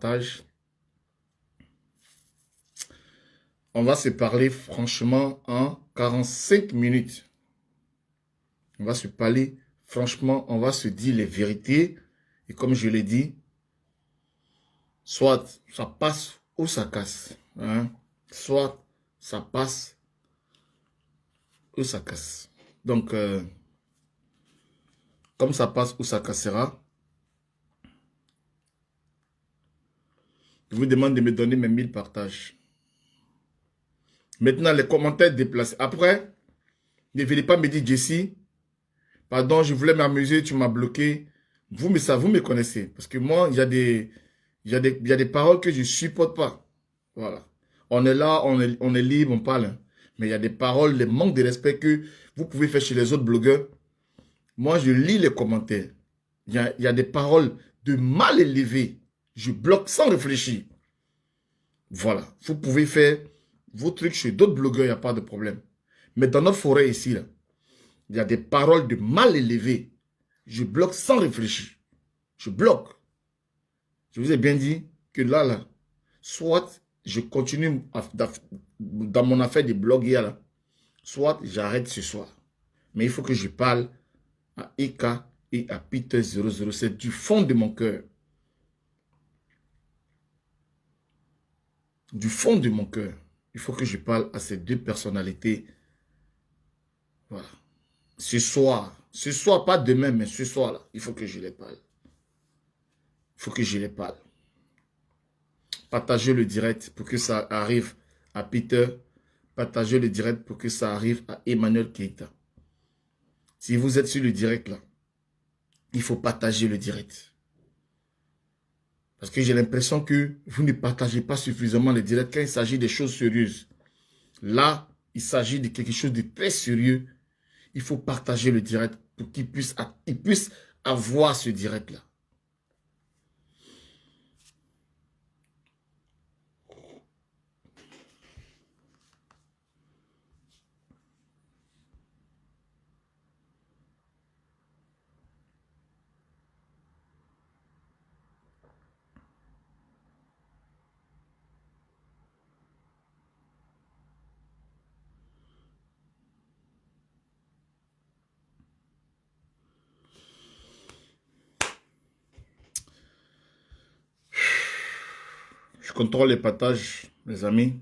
partage. On va se parler franchement en 45 minutes. On va se parler franchement, on va se dire les vérités. Et comme je l'ai dit, soit ça passe ou ça casse. Hein? Soit ça passe ou ça casse. Donc, comme ça passe ou ça cassera, je vous demande de me donner mes 1000 partages. Maintenant, les commentaires déplacés. Après, ne venez pas me dire, Jessie, pardon, je voulais m'amuser, tu m'as bloqué. Vous me connaissez. Parce que moi, il y a des paroles que je ne supporte pas. Voilà. On est là, on est libre, on parle. Hein. Mais il y a des paroles, des manques de respect que vous pouvez faire chez les autres blogueurs. Moi, je lis les commentaires. Il y a des paroles de mal élevées. Je bloque sans réfléchir. Voilà. Vous pouvez faire vos trucs chez d'autres blogueurs, il n'y a pas de problème. Mais dans notre forêt ici, là, il y a des paroles de mal élevées. Je bloque sans réfléchir. Je bloque. Je vous ai bien dit que là, soit je continue dans mon affaire de blog hier, là, soit j'arrête ce soir. Mais il faut que je parle à Eka et à Peter 007 du fond de mon cœur. Du fond de mon cœur. Il faut que je parle à ces deux personnalités. Voilà. Ce soir, pas demain, mais ce soir, là, il faut que je les parle. Il faut que je les parle. Partagez le direct pour que ça arrive à Peter. Partagez le direct pour que ça arrive à Emmanuel Keita. Si vous êtes sur le direct là, il faut partager le direct. Parce que j'ai l'impression que vous ne partagez pas suffisamment le direct quand il s'agit des choses sérieuses. Là, il s'agit de quelque chose de très sérieux. Il faut partager le direct pour qu'il puisse avoir ce direct là. Je contrôle les partages, mes amis.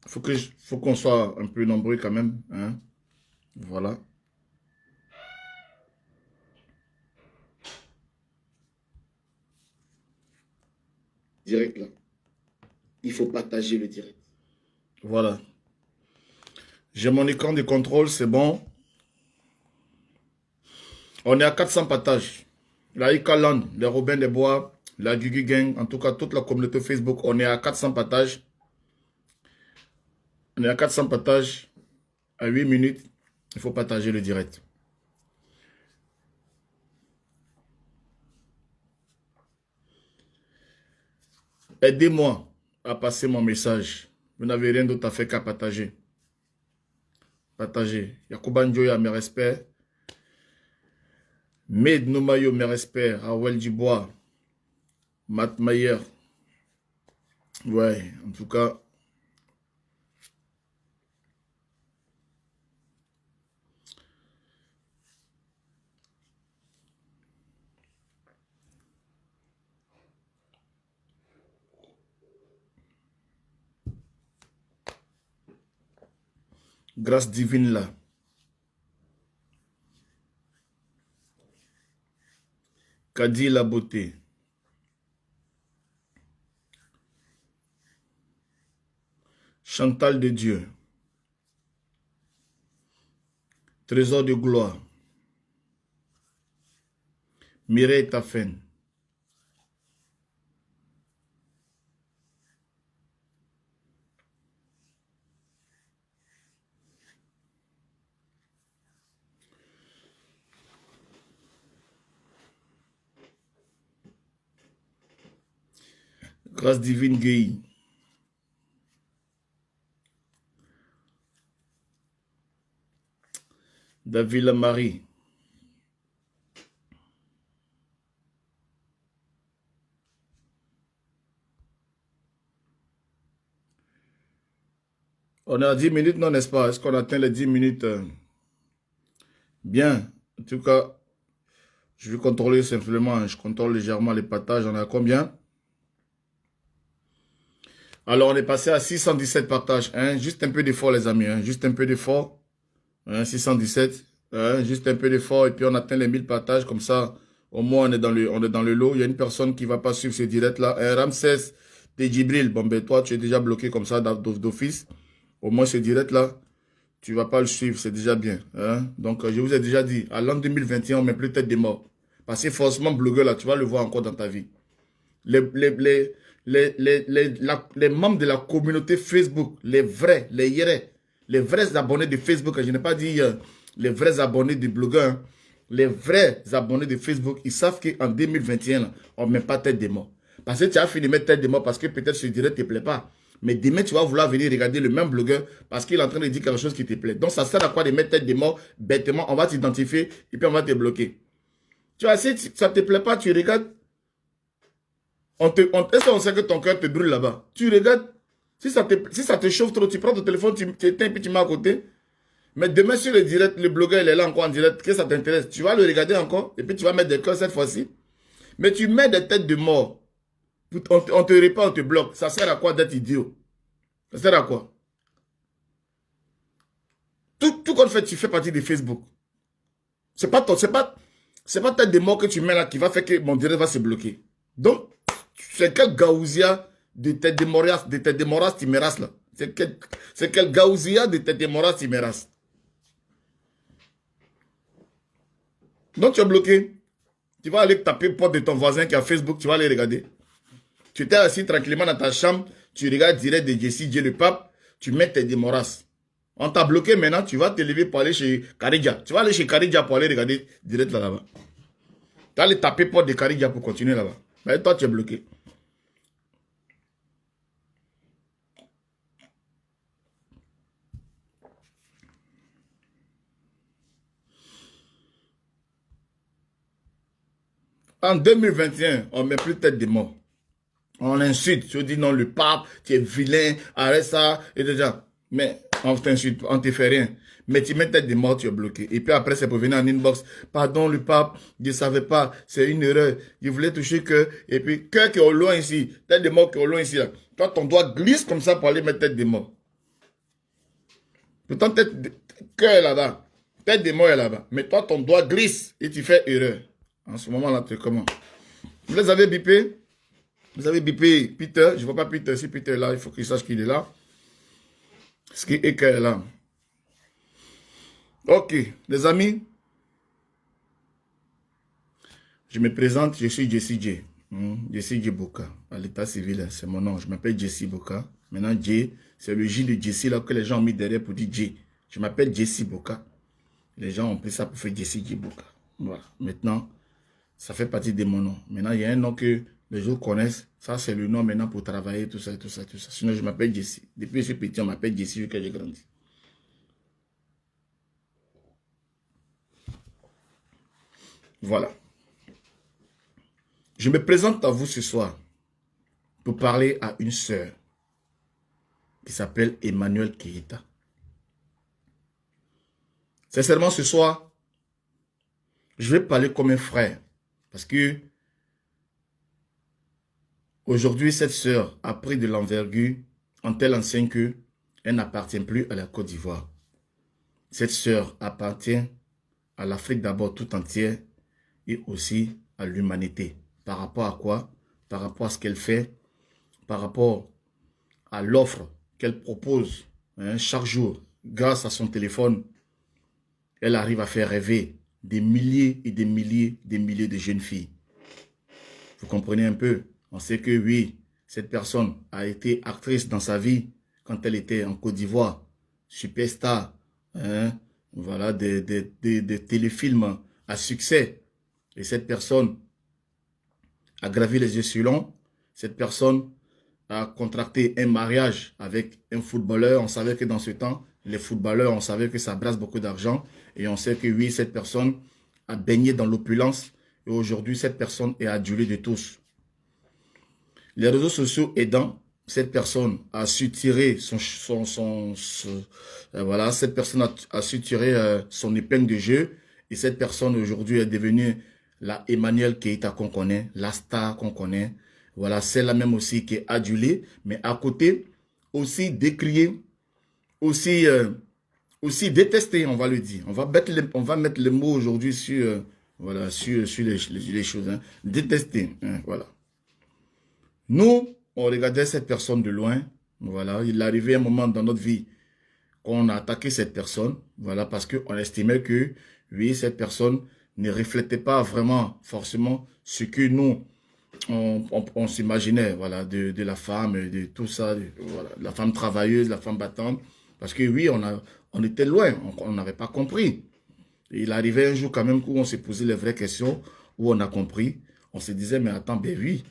Faut qu'on soit un peu nombreux quand même. Hein? Voilà. Direct là. Il faut partager le direct. Voilà. J'ai mon écran de contrôle, c'est bon. On est à 400 partages. La Ikaland, les Robin des Bois, la Gugu Gang, en tout cas toute la communauté Facebook, on est à 400 partages. On est à 400 partages. À 8 minutes, il faut partager le direct. Aidez-moi à passer mon message. Vous n'avez rien d'autre à faire qu'à partager. Partagez. Yacouba Ndjoya, mes respects. Med Nomayo, mes respects. Rawel Dubois. Matt Mayer. Ouais, en tout cas. Grâce divine là. Kadi la beauté. Chantal de Dieu. Trésor de gloire. Mireille Tafen. Grâce divine Guéhi. David Marie. On est à 10 minutes, non, n'est-ce pas? Est-ce qu'on atteint les 10 minutes? Bien. En tout cas, je vais contrôler simplement. Hein. Je contrôle légèrement les partages. On est à combien? Alors, on est passé à 617 partages. Hein. Juste un peu d'effort, les amis. Hein. Juste un peu d'effort. Hein. 617. Hein. Juste un peu d'effort. Et puis, on atteint les 1000 partages. Comme ça, au moins, on est dans le lot. Il y a une personne qui ne va pas suivre ce direct-là. Hein. Ramsès de Djibril. Bon, ben, toi, tu es déjà bloqué comme ça d'office. Au moins, ce direct-là, tu ne vas pas le suivre. C'est déjà bien. Hein. Donc, je vous ai déjà dit, à l'an 2021, on ne met plus tête des morts. Parce que forcément, blogueur, là, tu vas le voir encore dans ta vie. Les membres de la communauté Facebook, les vrais, les vrais abonnés de Facebook, je n'ai pas dit les vrais abonnés du blogueur, hein, les vrais abonnés de Facebook, ils savent qu'en 2021, là, on ne met pas tête des morts. Parce que tu as fini de mettre tête des morts parce que peut-être ce direct ne te plaît pas. Mais demain, tu vas vouloir venir regarder le même blogueur parce qu'il est en train de dire quelque chose qui te plaît. Donc, ça sert à quoi de mettre tête des morts bêtement? On va t'identifier et puis on va te bloquer. Tu vois, si ça ne te plaît pas, tu regardes. Est-ce qu'on sait que ton cœur te brûle là-bas? Tu regardes. Si ça te chauffe trop, tu prends ton téléphone, tu éteins puis tu mets à côté. Mais demain sur le direct, le blogueur il est là encore en direct. Qu'est-ce que ça t'intéresse? Tu vas le regarder encore et puis tu vas mettre des cœurs cette fois-ci. Mais tu mets des têtes de mort. On te répand, on te bloque. Ça sert à quoi d'être idiot? Ça sert à quoi? Tout qu'on fait, tu fais partie de Facebook. C'est pas tête de mort que tu mets là qui va faire que mon direct va se bloquer. Donc, c'est quel gaouzia de tête de moras timeras là? C'est quel gaouzia de tête de moras timeras? Donc, tu es bloqué. Tu vas aller taper porte de ton voisin qui a Facebook, tu vas aller regarder. Tu t'es assis tranquillement dans ta chambre, tu regardes direct de Jessie J le pape, tu mets tes démoras. On t'a bloqué maintenant, tu vas te lever pour aller chez Karidja. Tu vas aller chez Karidja pour aller regarder direct là-bas. Tu vas aller taper porte de Karidja pour continuer là-bas. Mais toi, tu es bloqué. En 2021, on ne met plus tête de mort. On insulte. Tu dis non, le pape, tu es vilain, arrête ça, et déjà. Mais on t'insulte, on ne te fait rien. Mais tu mets tête de mort, tu es bloqué. Et puis après, c'est pour venir en inbox. Pardon, le pape, je ne savais pas, c'est une erreur. Je voulais toucher que. Et puis, cœur qui est au loin ici, tête de mort qui est au loin ici. Là. Toi, ton doigt glisse comme ça pour aller mettre tête de mort. Pourtant, cœur est là-bas. Tête de mort est là-bas. Mais toi, ton doigt glisse et tu fais erreur. En ce moment-là, tu es comment? Vous les avez bipés? Vous avez bipé Peter? Je ne vois pas Peter. Si Peter est là, il faut qu'il sache qu'il est là. Ce qui est qu'elle est là. Ok, les amis. Je me présente, je suis Jessie J. Jessie J Boka. À l'état civil, c'est mon nom. Je m'appelle Jessie Boka. Maintenant, J, c'est le J de Jessie là que les gens ont mis derrière pour dire J. Je m'appelle Jessie Boka. Les gens ont pris ça pour faire Jessie J Boka. Voilà. Maintenant, ça fait partie de mon nom. Maintenant, il y a un nom que les gens connaissent. Ça, c'est le nom maintenant pour travailler, tout ça, tout ça, tout ça. Sinon, je m'appelle Jessie. Depuis que je suis petit, on m'appelle Jessie jusqu'à j'ai grandi. Voilà. Je me présente à vous ce soir pour parler à une sœur qui s'appelle Emmanuel Keita. Sincèrement, ce soir, je vais parler comme un frère. Parce que aujourd'hui, cette sœur a pris de l'envergure en telle enseigne qu'elle n'appartient plus à la Côte d'Ivoire. Cette sœur appartient à l'Afrique d'abord tout entière et aussi à l'humanité. Par rapport à quoi? Par rapport à ce qu'elle fait, par rapport à l'offre qu'elle propose chaque jour grâce à son téléphone. Elle arrive à faire rêver des milliers et des milliers de jeunes filles. Vous comprenez un peu? On sait que oui, cette personne a été actrice dans sa vie quand elle était en Côte d'Ivoire, superstar, voilà, des téléfilms à succès. Et cette personne a gravi les échelons. Cette personne a contracté un mariage avec un footballeur. On savait que dans ce temps, les footballeurs, on savait que ça brasse beaucoup d'argent. Et on sait que oui, cette personne a baigné dans l'opulence. Et aujourd'hui, cette personne est adulée de tous. Les réseaux sociaux aidant, cette personne a su tirer voilà, cette personne a su tirer son épingle de jeu. Et cette personne aujourd'hui est devenue la Emmanuel Keïta qu'on connaît, la star qu'on connaît. Voilà, celle-là même aussi qui est adulée, mais à côté, aussi décriée, aussi, aussi détestée, on va le dire. On va mettre le mot aujourd'hui sur, voilà, sur les choses. Hein. Détestée, hein, voilà. Nous, on regardait cette personne de loin. Voilà, il arrivait un moment dans notre vie qu'on a attaqué cette personne. Voilà, parce qu'on estimait que, oui, cette personne ne reflétait pas vraiment, forcément, ce que nous, on s'imaginait, voilà, de la femme, de tout ça, voilà, la femme travailleuse, la femme battante. Parce que oui, on était loin, on n'avait pas compris. Et il arrivait un jour quand même où on s'est posé les vraies questions, où on a compris. On se disait, mais attends, ben oui,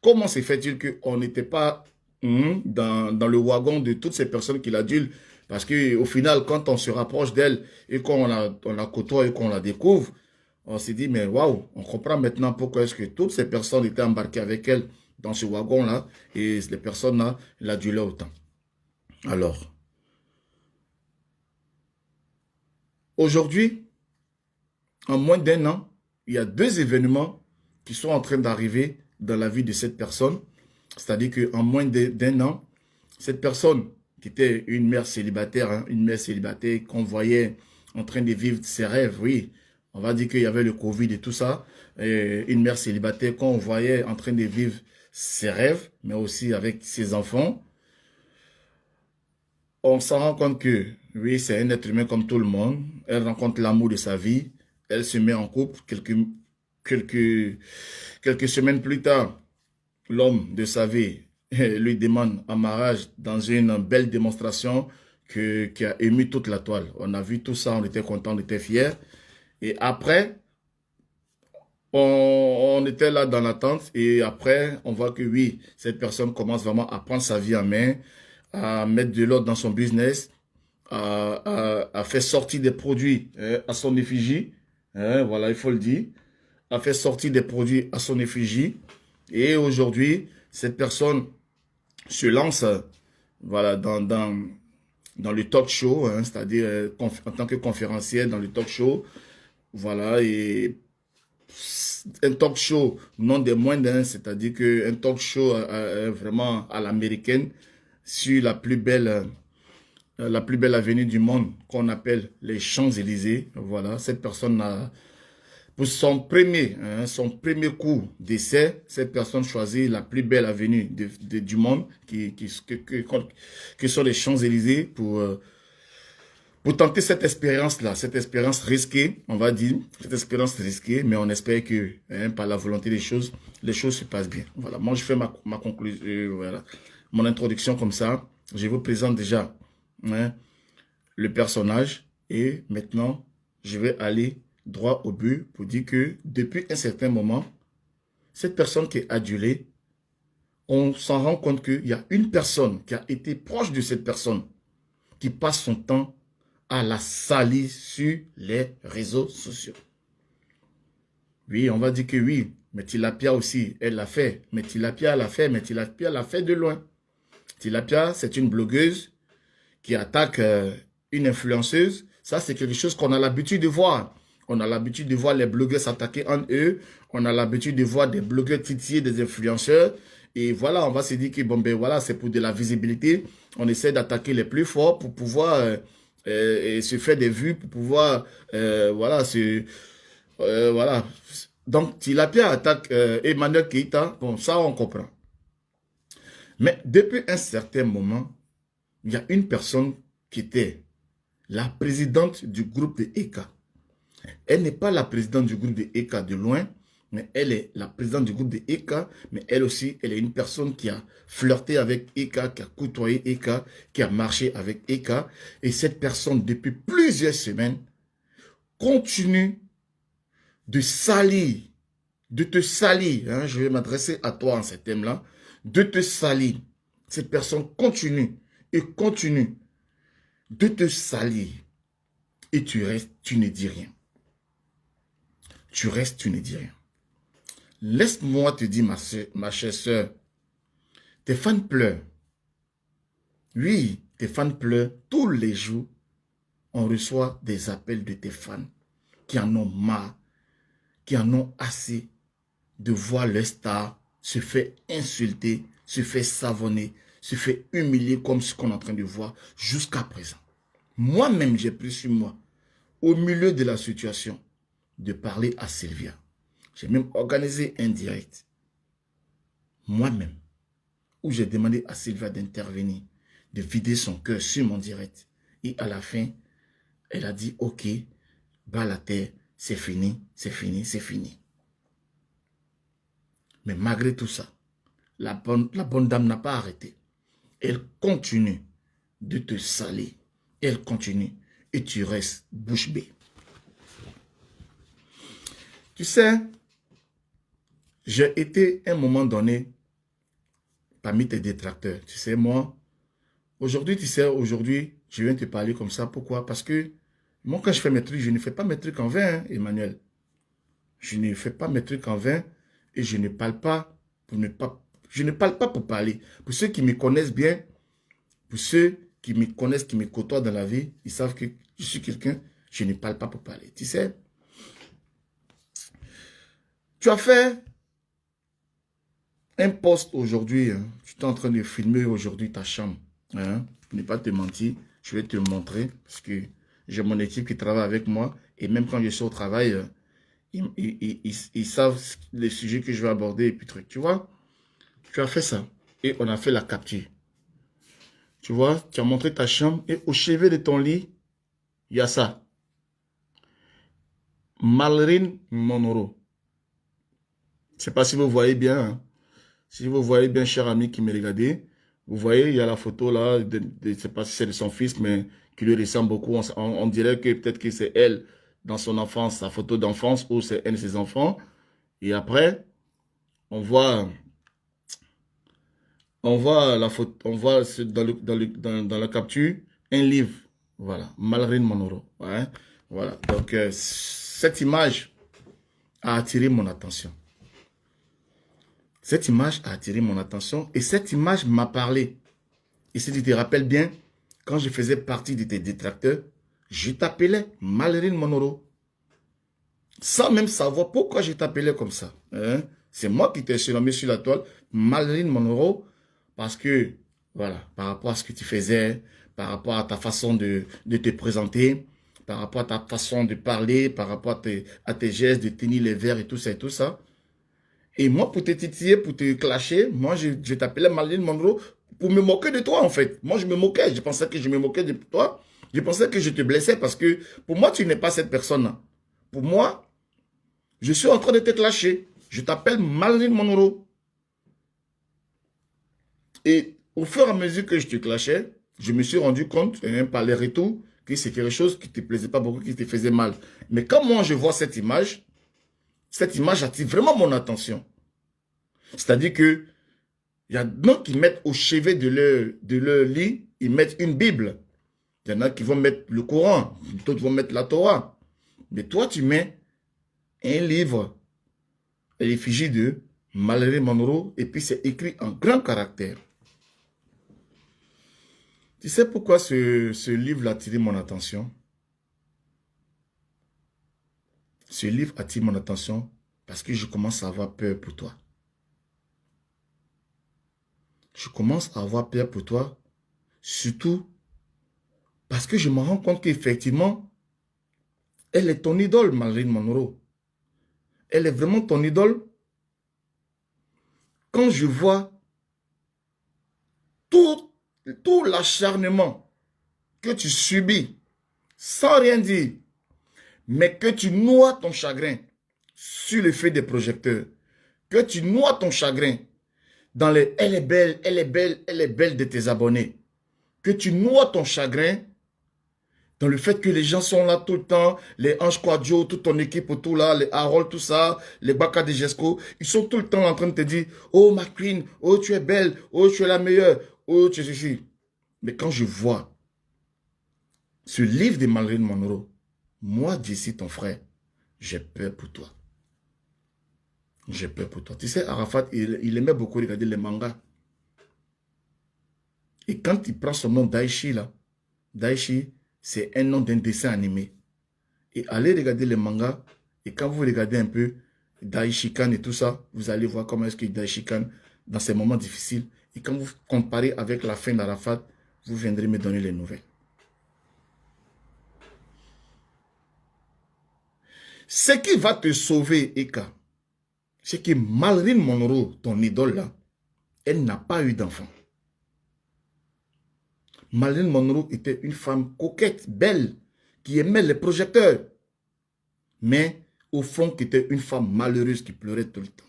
comment se fait-il qu'on n'était pas dans le wagon de toutes ces personnes qui l'adulent? Parce qu'au final, quand on se rapproche d'elle et qu'on la côtoie et qu'on la découvre, on s'est dit, mais waouh, on comprend maintenant pourquoi est-ce que toutes ces personnes étaient embarquées avec elle dans ce wagon-là et les personnes-là l'adulaient autant. Alors, aujourd'hui, en moins d'un an, il y a deux événements qui sont en train d'arriver dans la vie de cette personne. C'est-à-dire qu'en moins d'un an, cette personne qui était une mère célibataire, hein, une mère célibataire qu'on voyait en train de vivre ses rêves, oui, on va dire qu'il y avait le Covid et tout ça, et une mère célibataire qu'on voyait en train de vivre ses rêves, mais aussi avec ses enfants, on s'en rend compte que, oui, c'est un être humain comme tout le monde, elle rencontre l'amour de sa vie, elle se met en couple, quelques semaines plus tard, l'homme de sa vie lui demande en mariage dans une belle démonstration qui a ému toute la toile. On a vu tout ça, on était contents, on était fiers. Et après, on était là dans l'attente et après, on voit que oui, cette personne commence vraiment à prendre sa vie en main, à mettre de l'ordre dans son business, à faire sortir des produits à son effigie. Hein, voilà, il faut le dire. A fait sortir des produits à son effigie. Et aujourd'hui, cette personne se lance voilà, dans le talk show, hein, c'est-à-dire en tant que conférencière dans le talk show. Voilà, et un talk show non des moindres, hein, c'est-à-dire qu'un talk show vraiment à l'américaine sur la plus belle avenue du monde qu'on appelle les Champs-Élysées. Voilà, cette personne a pour son premier coup d'essai, cette personne choisit la plus belle avenue du monde, que sont les Champs-Élysées, pour tenter cette expérience-là, cette expérience risquée, on va dire, cette expérience risquée, mais on espère que, hein, par la volonté des choses, les choses se passent bien. Voilà, moi je fais ma conclusion, voilà, mon introduction comme ça. Je vous présente déjà hein, le personnage et maintenant, je vais aller droit au but pour dire que depuis un certain moment, cette personne qui est adulée, on s'en rend compte qu'il y a une personne qui a été proche de cette personne qui passe son temps à la salir sur les réseaux sociaux. Oui, on va dire que oui, mais Tilapia aussi, elle l'a fait. Mais Tilapia l'a fait, mais Tilapia l'a fait de loin. Tilapia, c'est une blogueuse qui attaque une influenceuse. Ça, c'est quelque chose qu'on a l'habitude de voir. On a l'habitude de voir les blogueurs s'attaquer en eux. On a l'habitude de voir des blogueurs titiller des influenceurs. Et voilà, on va se dire que bon, ben voilà, c'est pour de la visibilité. On essaie d'attaquer les plus forts pour pouvoir se faire des vues, pour pouvoir, voilà, voilà. Donc, Tilapia attaque Emmanuel Keïta. Bon, ça, on comprend. Mais depuis un certain moment, il y a une personne qui était la présidente du groupe de ECA. Elle n'est pas la présidente du groupe de ECA de loin, mais elle est la présidente du groupe de ECA, mais elle aussi, elle est une personne qui a flirté avec ECA, qui a côtoyé ECA, qui a marché avec ECA. Et cette personne, depuis plusieurs semaines, continue de salir, de te salir. Hein, je vais m'adresser à toi en ces thèmes-là, de te salir. Cette personne continue et continue de te salir. Et tu restes, tu ne dis rien. Tu restes, tu ne dis rien. Laisse-moi te dire, ma chère sœur, tes fans pleurent. Oui, tes fans pleurent tous les jours. On reçoit des appels de tes fans qui en ont marre, qui en ont assez de voir leur star se fait insulter, se fait savonner, se fait humilier comme ce qu'on est en train de voir jusqu'à présent. Moi-même, j'ai pris sur moi, au milieu de la situation, de parler à Sylvia. J'ai même organisé un direct, moi-même, où j'ai demandé à Sylvia d'intervenir, de vider son cœur sur mon direct. Et à la fin, elle a dit, ok, bas la terre, c'est fini, c'est fini, c'est fini. Mais malgré tout ça, la bonne dame n'a pas arrêté. Elle continue de te salir. Elle continue et tu restes bouche bée. Tu sais, j'ai été à un moment donné parmi tes détracteurs. Tu sais, moi, aujourd'hui, je viens te parler comme ça. Pourquoi? Parce que moi, quand je fais mes trucs, je ne fais pas mes trucs en vain, hein, Emmanuel. Je ne fais pas mes trucs en vain et je ne parle pas pour ne pas... Je ne parle pas pour parler. Pour ceux qui me connaissent bien, pour ceux qui me connaissent, qui me côtoient dans la vie, ils savent que je suis quelqu'un, je ne parle pas pour parler. Tu sais, tu as fait un post aujourd'hui, hein. Tu es en train de filmer aujourd'hui ta chambre. Hein. Pour ne pas te mentir, je vais te le montrer parce que j'ai mon équipe qui travaille avec moi et même quand je suis au travail, ils savent les sujets que je vais aborder et puis truc. Tu vois, tu as fait ça et on a fait la capture. Tu vois, tu as montré ta chambre et au chevet de ton lit, il y a ça. Marilyn Monroe. Je ne sais pas si vous voyez bien. Hein. Si vous voyez bien, cher ami qui me regardez, vous voyez, il y a la photo là, je ne sais pas si c'est de son fils, mais qui lui ressemble beaucoup. On dirait que peut-être que c'est elle dans son enfance, sa photo d'enfance, ou c'est un de ses enfants. Et après, on voit la photo, on voit dans la capture un livre. Voilà, Marilyn Monroe. Ouais. Voilà. Donc, cette image a attiré mon attention. Cette image a attiré mon attention et cette image m'a parlé. Et si tu te rappelles bien, quand je faisais partie de tes détracteurs, je t'appelais Marilyn Monroe. Sans même savoir pourquoi je t'appelais comme ça. Hein? C'est moi qui t'ai surnommé sur la toile Marilyn Monroe parce que, voilà, par rapport à ce que tu faisais, par rapport à ta façon de te présenter, par rapport à ta façon de parler, par rapport à tes gestes, de tenir les verres et tout ça et tout ça. Et moi, pour te titiller, pour te clasher, moi, je t'appelais Marilyn Monroe pour me moquer de toi, en fait. Moi, je me moquais. Je pensais que je me moquais de toi. Je pensais que je te blessais parce que pour moi, tu n'es pas cette personne-là. Pour moi, je suis en train de te clasher. Je t'appelle Marilyn Monroe. Et au fur et à mesure que je te clashais, je me suis rendu compte, et même par les retours, que c'est quelque chose qui ne te plaisait pas beaucoup, qui te faisait mal. Mais quand moi, je vois cette image attire vraiment mon attention. C'est-à-dire que il y a d'autres qui mettent au chevet de leur lit, ils mettent une Bible. Il y en a qui vont mettre le Coran, d'autres vont mettre la Torah. Mais toi, tu mets un livre, l'effigie de Marilyn Monroe, et puis c'est écrit en grand caractère. Tu sais pourquoi ce livre a attiré mon attention? Ce livre attire mon attention parce que je commence à avoir peur pour toi. Je commence à avoir peur pour toi, surtout parce que je me rends compte qu'effectivement, elle est ton idole, Marilyn Monroe. Elle est vraiment ton idole. Quand je vois tout l'acharnement que tu subis, sans rien dire, mais que tu noies ton chagrin sur le feu des projecteurs, que tu noies ton chagrin dans les « elle est belle, elle est belle, elle est belle » de tes abonnés, que tu noies ton chagrin dans le fait que les gens sont là tout le temps, les Ange Quadio, toute ton équipe, tout là, les Harold, tout ça, les Baka de Jesco, ils sont tout le temps en train de te dire « Oh ma queen, oh tu es belle, oh tu es la meilleure, oh tu es ceci ». Mais quand je vois ce livre de Marilyn Monroe, moi, d'ici ton frère, j'ai peur pour toi. J'ai peur pour toi. Tu sais, Arafat, il aimait beaucoup regarder les mangas. Et quand il prend son nom Daichi, là, Daichi, c'est un nom d'un dessin animé. Et allez regarder les mangas. Et quand vous regardez un peu Daishikan et tout ça, vous allez voir comment est-ce que Daishikan, dans ces moments difficiles, et quand vous comparez avec la fin d'Arafat, vous viendrez me donner les nouvelles. Ce qui va te sauver, Eka, c'est que Marilyn Monroe, ton idole là, elle n'a pas eu d'enfant. Marilyn Monroe était une femme coquette, belle, qui aimait les projecteurs. Mais au fond, qui était une femme malheureuse qui pleurait tout le temps.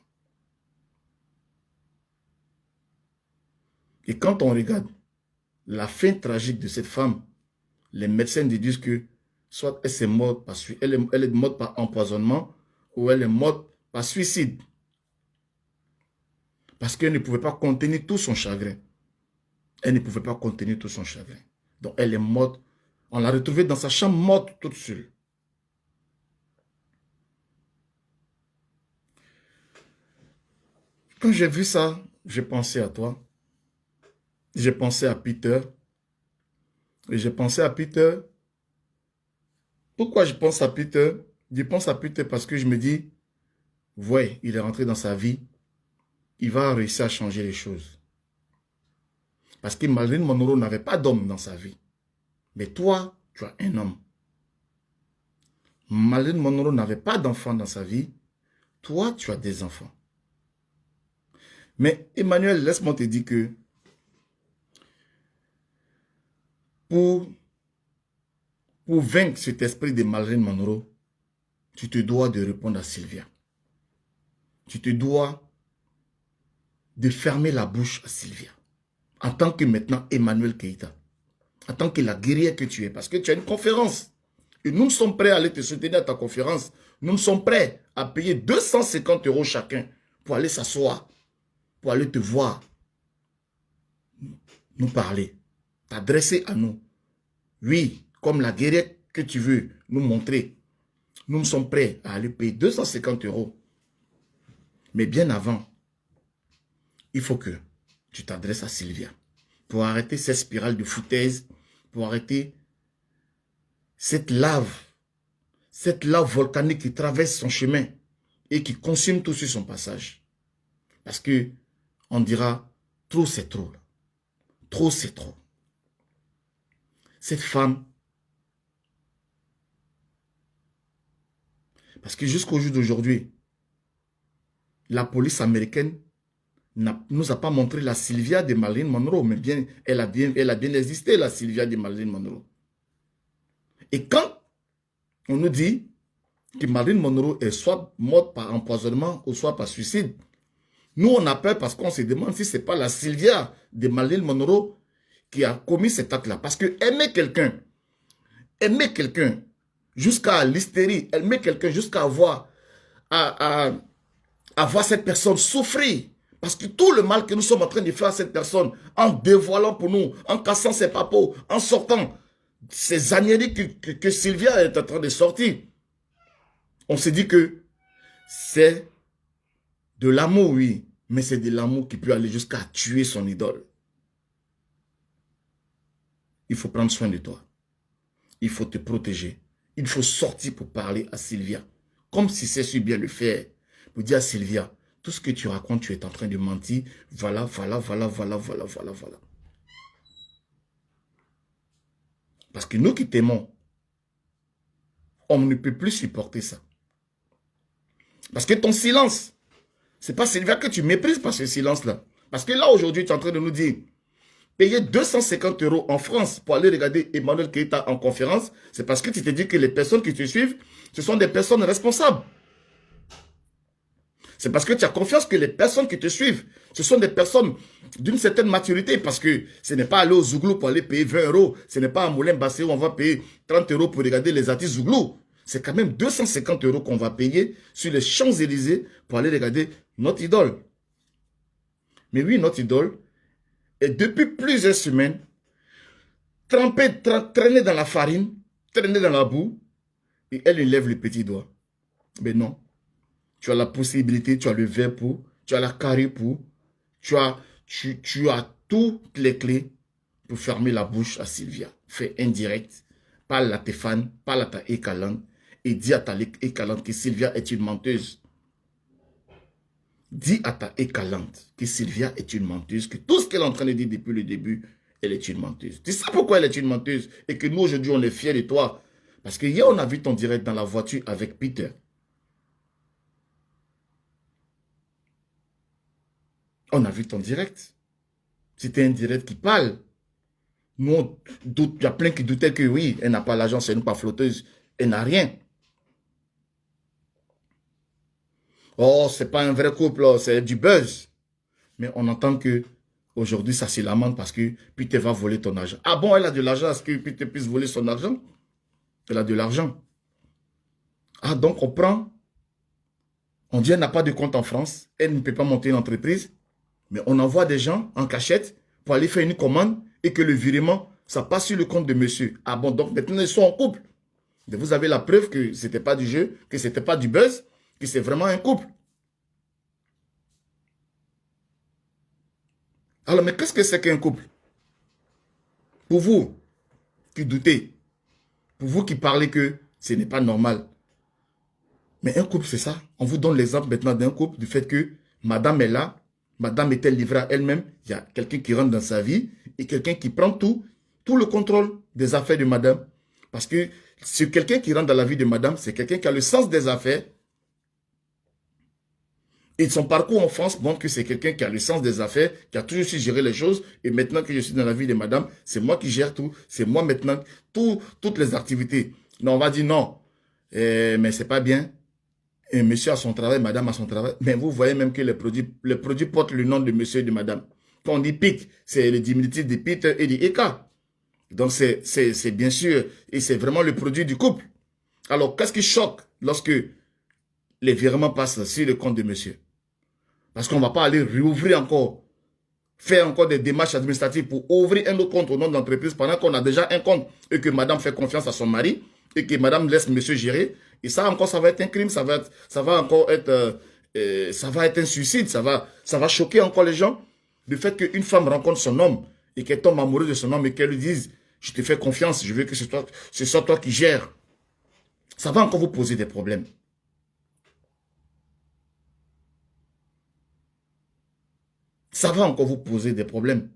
Et quand on regarde la fin tragique de cette femme, les médecins disent que soit elle est morte par empoisonnement ou elle est morte par suicide. Parce qu'elle ne pouvait pas contenir tout son chagrin. Elle ne pouvait pas contenir tout son chagrin. Donc elle est morte. On l'a retrouvée dans sa chambre morte toute seule. Quand j'ai vu ça, j'ai pensé à toi. J'ai pensé à Peter. Et j'ai pensé à Peter. Pourquoi je pense à Peter? Je pense à Peter parce que je me dis, ouais, il est rentré dans sa vie. Il va réussir à changer les choses. Parce que Marilyn Monroe n'avait pas d'homme dans sa vie. Mais toi, tu as un homme. Marilyn Monroe n'avait pas d'enfant dans sa vie. Toi, tu as des enfants. Mais Emmanuel, laisse-moi te dire que pour vaincre cet esprit de Marilyn Monroe, tu te dois de répondre à Sylvia. Tu te dois de fermer la bouche à Sylvia. En tant que maintenant Emmanuel Keïta. En tant que la guerrière que tu es. Parce que tu as une conférence. Et nous sommes prêts à aller te soutenir à ta conférence. Nous sommes prêts à payer 250 € chacun pour aller s'asseoir. Pour aller te voir. Nous parler. T'adresser à nous. Oui, comme la guerrière que tu veux nous montrer. Nous sommes prêts à aller payer 250 €. Mais bien avant, il faut que tu t'adresses à Sylvia pour arrêter cette spirale de foutaise, pour arrêter cette lave volcanique qui traverse son chemin et qui consume tout sur son passage. Parce que on dira, trop c'est trop. Trop c'est trop. Cette femme, parce que jusqu'au jour d'aujourd'hui, la police américaine nous a pas montré la Sylvia de Marilyn Monroe, mais bien, elle a bien existé, la Sylvia de Marilyn Monroe. Et quand on nous dit que Marilyn Monroe est soit morte par empoisonnement ou soit par suicide, nous on a peur parce qu'on se demande si ce n'est pas la Sylvia de Marilyn Monroe qui a commis cet acte-là. Parce que aimer quelqu'un jusqu'à l'hystérie, aimer quelqu'un jusqu'à avoir cette personne souffrir. Parce que tout le mal que nous sommes en train de faire à cette personne, en dévoilant pour nous, en cassant ses papeaux, en sortant ces âneries que Sylvia est en train de sortir, on se dit que c'est de l'amour, oui, mais c'est de l'amour qui peut aller jusqu'à tuer son idole. Il faut prendre soin de toi. Il faut te protéger. Il faut sortir pour parler à Sylvia. Comme si c'est si bien le faire. Pour dire à Sylvia, tout ce que tu racontes, tu es en train de mentir. Voilà. Parce que nous qui t'aimons, on ne peut plus supporter ça. Parce que ton silence, c'est pas Sylvia que tu méprises par ce silence-là. Parce que là, aujourd'hui, tu es en train de nous dire, payer 250 € en France pour aller regarder Emmanuel Keïta en conférence, c'est parce que tu te dis que les personnes qui te suivent, ce sont des personnes responsables. C'est parce que tu as confiance que les personnes qui te suivent, ce sont des personnes d'une certaine maturité. Parce que ce n'est pas aller au Zouglou pour aller payer 20 €. Ce n'est pas à Moulin-Bassé où on va payer 30 € pour regarder les artistes Zouglou. C'est quand même 250 € qu'on va payer sur les Champs-Élysées pour aller regarder notre idole. Mais oui, notre idole est depuis plusieurs semaines traînée dans la farine, traînée dans la boue, et elle lève le petit doigt. Mais non. Tu as la possibilité, tu as le verbe pour, tu as la carré pour, tu as toutes les clés pour fermer la bouche à Sylvia. Fais un direct, parle à tes fans, parle à ta Ekaland et dis à ta Ekaland que Sylvia est une menteuse. Dis à ta Ekaland que Sylvia est une menteuse, que tout ce qu'elle est en train de dire depuis le début, elle est une menteuse. Tu sais pourquoi elle est une menteuse et que nous aujourd'hui on est fiers de toi? Parce que hier on a vu ton direct dans la voiture avec Peter. On a vu ton direct. C'était un direct qui parle. Nous, il y a plein qui doutaient que oui, elle n'a pas l'argent, c'est une pas flotteuse. Elle n'a rien. Oh, c'est pas un vrai couple, c'est du buzz. Mais on entend que aujourd'hui, ça se lamente parce que Peter va voler ton argent. Ah bon, elle a de l'argent, est-ce que Peter puisse voler son argent? Elle a de l'argent. Ah donc on prend, on dit elle n'a pas de compte en France, elle ne peut pas monter une entreprise, mais on envoie des gens en cachette pour aller faire une commande et que le virement, ça passe sur le compte de monsieur. Ah bon, donc maintenant ils sont en couple. Et vous avez la preuve que ce n'était pas du jeu, que ce n'était pas du buzz, que c'est vraiment un couple. Alors, mais qu'est-ce que c'est qu'un couple? Pour vous qui doutez, pour vous qui parlez que ce n'est pas normal. Mais un couple, c'est ça. On vous donne l'exemple maintenant d'un couple, du fait que madame est là, madame est livrée à elle-même, il y a quelqu'un qui rentre dans sa vie et quelqu'un qui prend tout le contrôle des affaires de madame. Parce que c'est quelqu'un qui rentre dans la vie de madame, c'est quelqu'un qui a le sens des affaires. Et son parcours en France montre que c'est quelqu'un qui a le sens des affaires, qui a toujours su gérer les choses. Et maintenant que je suis dans la vie de madame, c'est moi qui gère tout. C'est moi maintenant, toutes les activités. Non, on va dire non. Mais c'est pas bien. Et monsieur a son travail, madame a son travail. Mais vous voyez même que les produits portent le nom de monsieur et de madame. Quand on dit PIC, c'est le diminutif de Peter et de Eka. Donc c'est bien sûr, et c'est vraiment le produit du couple. Alors, qu'est-ce qui choque lorsque les virements passent sur le compte de monsieur? Parce qu'on ne va pas aller réouvrir encore, faire encore des démarches administratives pour ouvrir un autre compte au nom de l'entreprise pendant qu'on a déjà un compte et que madame fait confiance à son mari et que madame laisse monsieur gérer. Et ça encore, ça va être un crime, ça va encore être, ça va être un suicide, ça va choquer encore les gens. Le fait qu'une femme rencontre son homme et qu'elle tombe amoureuse de son homme et qu'elle lui dise, je te fais confiance, je veux que ce soit toi qui gères. Ça va encore vous poser des problèmes. Ça va encore vous poser des problèmes.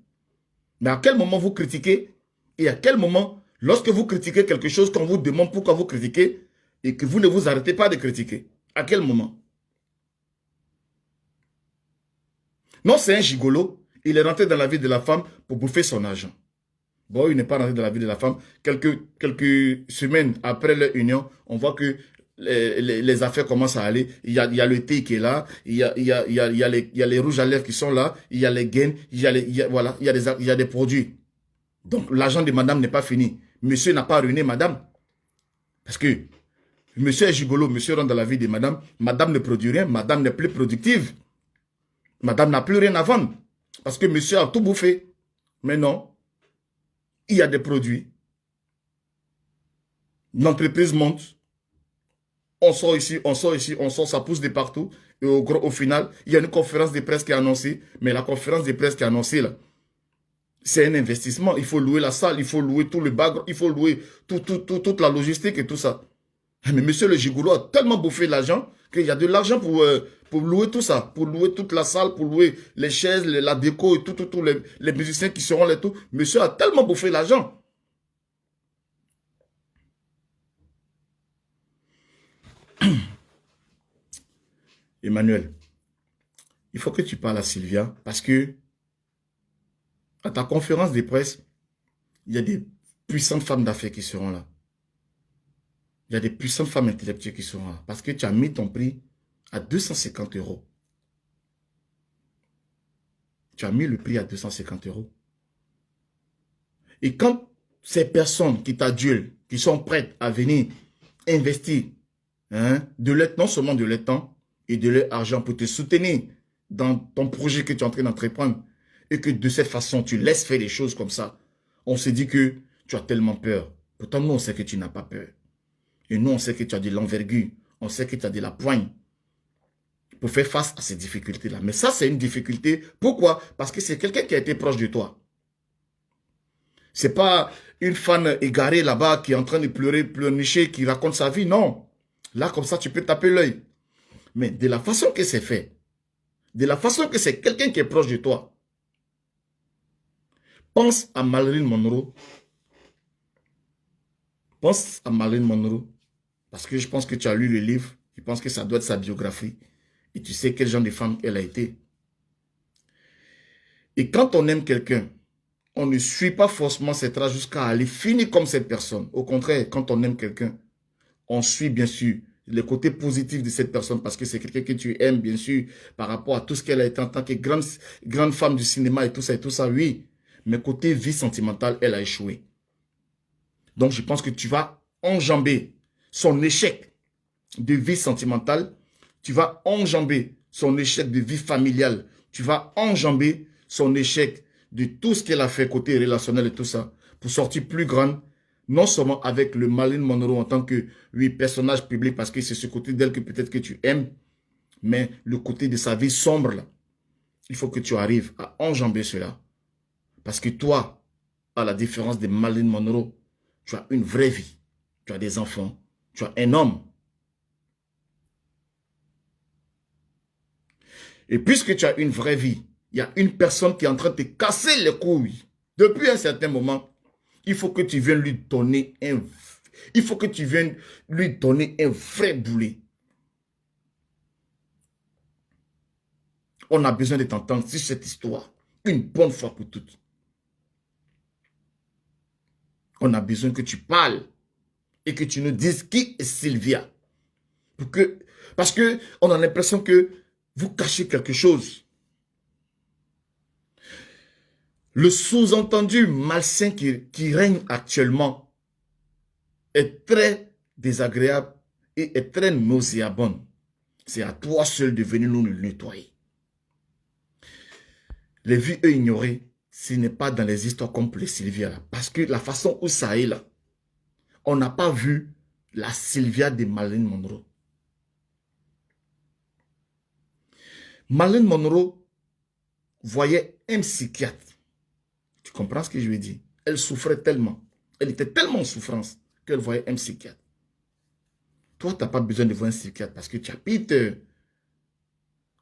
Mais à quel moment vous critiquez? Et à quel moment, lorsque vous critiquez quelque chose, qu'on vous demande pourquoi vous critiquez et que vous ne vous arrêtez pas de critiquer? À quel moment? Non, c'est un gigolo. Il est rentré dans la vie de la femme pour bouffer son argent. Bon, il n'est pas rentré dans la vie de la femme. Quelques semaines après leur union, on voit que les affaires commencent à aller. Il y a le thé qui est là, il y a les rouges à lèvres qui sont là, il y a les gaines, voilà, il y a des produits. Donc, l'argent de madame n'est pas fini. Monsieur n'a pas ruiné madame. Parce que monsieur est gigolo, monsieur rentre dans la vie de madame. Madame ne produit rien, madame n'est plus productive. Madame n'a plus rien à vendre. Parce que monsieur a tout bouffé. Mais non. Il y a des produits. L'entreprise monte. On sort ici, on sort ici, on sort, ça pousse de partout. Et au final, il y a une conférence de presse qui est annoncée. Mais la conférence de presse qui est annoncée, là, c'est un investissement. Il faut louer la salle, il faut louer tout le background, il faut louer toute la logistique et tout ça. Mais monsieur le gigolo a tellement bouffé l'argent qu'il y a de l'argent pour louer tout ça, pour louer toute la salle, pour louer les chaises, la déco et tous les musiciens qui seront là tout. Monsieur a tellement bouffé l'argent. Emmanuel, il faut que tu parles à Sylvia parce que à ta conférence de presse, il y a des puissantes femmes d'affaires qui seront là. Il y a des puissantes femmes intellectuelles qui seront là parce que tu as mis ton prix à 250 €. Tu as mis le prix à 250 €. Et quand ces personnes qui t'adulent, qui sont prêtes à venir investir non seulement de leur temps et de leur argent pour te soutenir dans ton projet que tu es en train d'entreprendre et que de cette façon, tu laisses faire des choses comme ça, on se dit que tu as tellement peur. Pourtant, nous, on sait que tu n'as pas peur. Et nous, on sait que tu as de l'envergure. On sait que tu as de la poigne pour faire face à ces difficultés-là. Mais ça, c'est une difficulté. Pourquoi? Parce que c'est quelqu'un qui a été proche de toi. C'est pas une fan égarée là-bas qui est en train de pleurer, pleurnicher, qui raconte sa vie. Non. Là, comme ça, tu peux taper l'œil. Mais de la façon que c'est fait, de la façon que c'est quelqu'un qui est proche de toi, pense à Marilyn Monroe. Pense à Marilyn Monroe. Parce que je pense que tu as lu le livre. Je pense que ça doit être sa biographie. Et tu sais quel genre de femme elle a été. Et quand on aime quelqu'un, on ne suit pas forcément cette traces jusqu'à aller finir comme cette personne. Au contraire, quand on aime quelqu'un, on suit bien sûr les côtés positifs de cette personne parce que c'est quelqu'un que tu aimes bien sûr par rapport à tout ce qu'elle a été en tant que grande femme du cinéma et tout ça, oui. Mais côté vie sentimentale, elle a échoué. Donc je pense que tu vas enjamber son échec de vie sentimentale, tu vas enjamber son échec de vie familiale, tu vas enjamber son échec de tout ce qu'elle a fait côté relationnel et tout ça, pour sortir plus grande, non seulement avec le Marilyn Monroe en tant que, oui, personnage public, parce que c'est ce côté d'elle que peut-être que tu aimes, mais le côté de sa vie sombre, là, il faut que tu arrives à enjamber cela. Parce que toi, à la différence de Marilyn Monroe, tu as une vraie vie, tu as des enfants, tu as un homme. Et puisque tu as une vraie vie, il y a une personne qui est en train de te casser les couilles. Depuis un certain moment, il faut que tu viennes lui donner un vrai boulet. On a besoin de t'entendre sur cette histoire, une bonne fois pour toutes. On a besoin que tu parles et que tu nous dises qui est Sylvia. Parce qu'on a l'impression que vous cachez quelque chose. Le sous-entendu malsain qui règne actuellement est très désagréable et est très nauséabond. C'est à toi seul de venir nous le nettoyer. Les vies ignorées, ce n'est pas dans les histoires comme les Sylvia. Là. Parce que la façon où ça est là, on n'a pas vu la Sylvia de Marilyn Monroe. Marilyn Monroe voyait un psychiatre. Tu comprends ce que je veux dire? Elle souffrait tellement. Elle était tellement en souffrance qu'elle voyait un psychiatre. Toi, tu n'as pas besoin de voir un psychiatre parce que tu as Peter.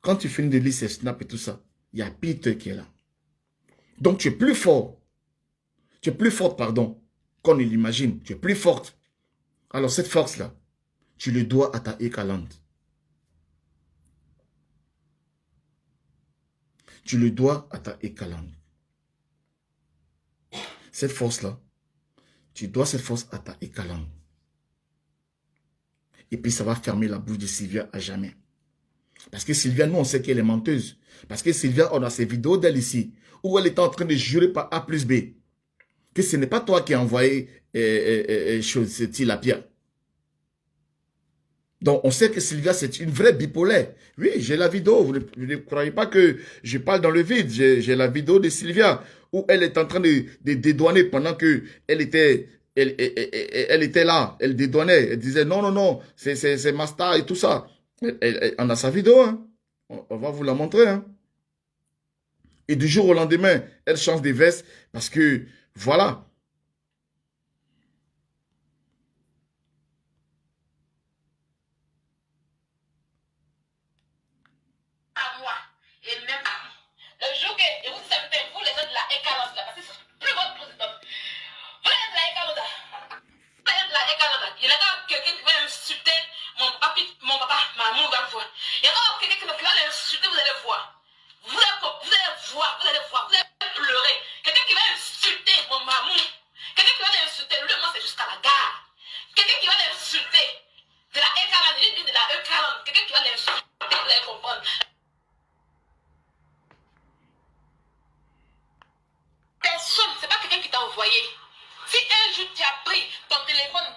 Quand tu finis de lire ses snaps et tout ça, il y a Peter qui est là. Donc, tu es plus fort. Tu es plus forte, pardon, qu'on ne l'imagine. Tu es plus forte. Alors, cette force-là, tu le dois à ta Ekaland. Tu le dois à ta Ekaland. Cette force-là, tu dois cette force à ta Ekaland. Et puis, ça va fermer la bouche de Sylvia à jamais. Parce que Sylvia, nous, on sait qu'elle est menteuse. Parce que Sylvia, on a ces vidéos d'elle ici, où elle est en train de jurer par A plus B que ce n'est pas toi qui as envoyé la pierre. Donc, on sait que Sylvia, c'est une vraie bipolaire. Oui, j'ai la vidéo. Vous ne croyez pas que je parle dans le vide. J'ai la vidéo de Sylvia où elle est en train de dédouaner pendant qu'elle était, elle était là. Elle dédouanait. Elle disait non, non, non, c'est ma star et tout ça. On a sa vidéo. Hein. On va vous la montrer. Hein. Et du jour au lendemain, elle change de veste parce que, voilà.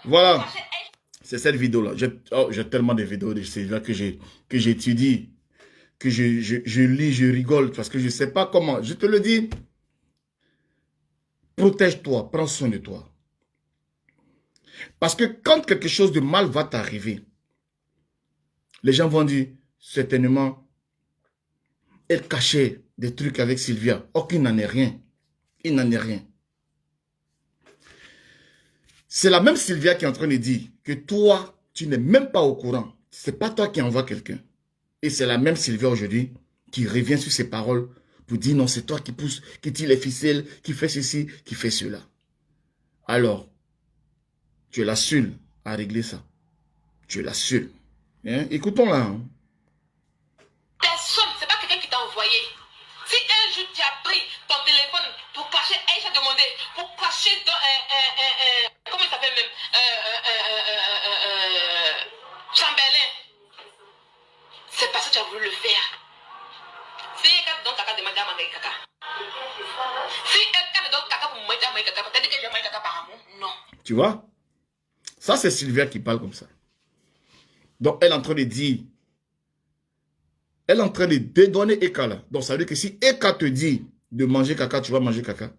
Voilà, c'est cette vidéo-là. J'ai tellement de vidéos de Sylvia que j'étudie, que je lis, je rigole, parce que je ne sais pas comment. Je te le dis, protège-toi, prends soin de toi. Parce que quand quelque chose de mal va t'arriver, les gens vont dire, certainement, elle cachait des trucs avec Sylvia. Or qu'il n'en est rien. Il n'en est rien. C'est la même Sylvia qui est en train de dire que toi, tu n'es même pas au courant. C'est pas toi qui envoie quelqu'un. Et c'est la même Sylvia aujourd'hui qui revient sur ses paroles pour dire non, c'est toi qui pousse, qui tire les ficelles, qui fait ceci, qui fait cela. Alors, tu es la seule à régler ça. Tu es la seule. Hein? Écoutons-la. Hein? Personne, c'est pas quelqu'un qui t'a envoyé. Si un jour tu as pris ton téléphone pour cacher, Aïcha demandé, pour cacher dans comment il s'appelle même Chambelin, c'est parce que tu as voulu le faire. Si quelqu'un te donne caca, demande à manger caca. Si quelqu'un te donne caca pour manger caca, t'as dit que je mange caca par amour? Non. Tu vois? Ça, c'est Sylvia qui parle comme ça. Donc, elle est en train de dire, elle est en train de dédouaner Eka là. Donc, ça veut dire que si Eka te dit de manger caca, tu vas manger caca.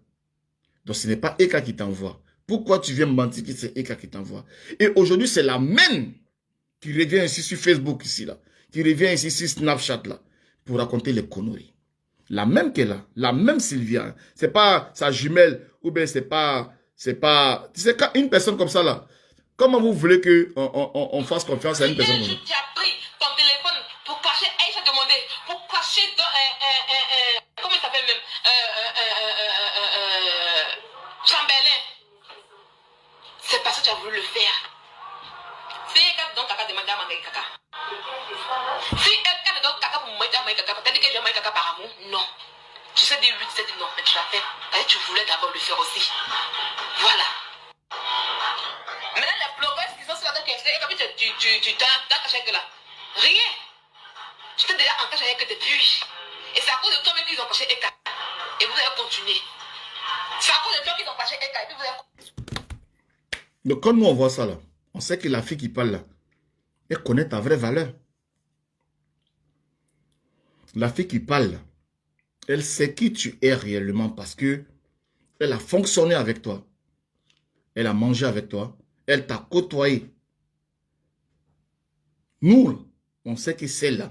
Donc, ce n'est pas Eka qui t'envoie. Pourquoi tu viens me mentir que c'est Eka qui t'envoie? Et aujourd'hui, c'est la même qui revient ici sur Facebook, ici là. Qui revient ici sur Snapchat là. Pour raconter les conneries. La même qu'elle a. La même Sylvia. C'est pas sa jumelle. Ou bien c'est pas... Tu sais, quand une personne comme ça là, comment vous voulez qu'on fasse confiance à une personne comme ça? Tu as pris ton téléphone pour cacher, Aïcha demandé, pour cacher dans comment il s'appelle même Chambelin. C'est parce que tu as voulu le faire. Si quelqu'un te donne caca, demande à manger caca. Si quelqu'un te donne caca pour manger caca, t'as dit que je mange caca par amour? Non. Tu sais dire oui, tu sais dire non, mais tu l'as fait. Tu voulais d'abord le faire aussi. Voilà. Maintenant, les blogueurs qui sont sur la tête, tu t'as caché avec là. Rien. Tu t'es déjà en caché avec depuis. Et c'est à cause de toi-même qu'ils ont caché Eka. Et vous allez continuer. C'est à cause de toi qu'ils ont caché Eka. Et puis vous allez... Donc, quand nous on voit ça là, on sait que la fille qui parle là, elle connaît ta vraie valeur. La fille qui parle là, elle sait qui tu es réellement parce que elle a fonctionné avec toi. Elle a mangé avec toi. Elle t'a côtoyé. Nous, on sait que celle-là,